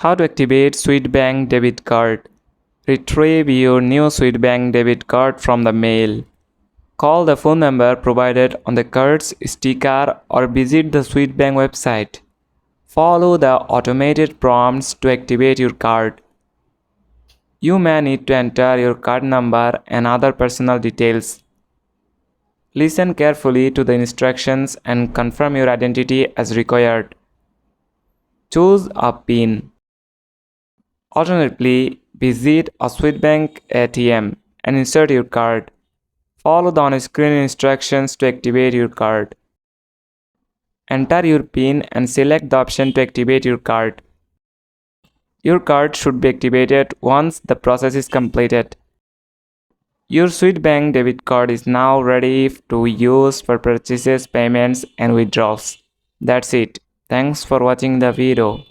How to activate SWEDBANK debit card. Retrieve your new SWEDBANK debit card from the mail. Call the phone number provided on the card's sticker or visit the SWEDBANK website. Follow the automated prompts to activate your card. You may need to enter your card number and other personal details. Listen carefully to the instructions and confirm your identity as required. Choose a PIN. Alternatively, visit a SWEDBANK ATM and insert your card. Follow the on-screen instructions to activate your card. Enter your PIN and select the option to activate your card. Your card should be activated once the process is completed. Your SWEDBANK debit card is now ready to use for purchases, payments, and withdrawals. That's it. Thanks for watching the video.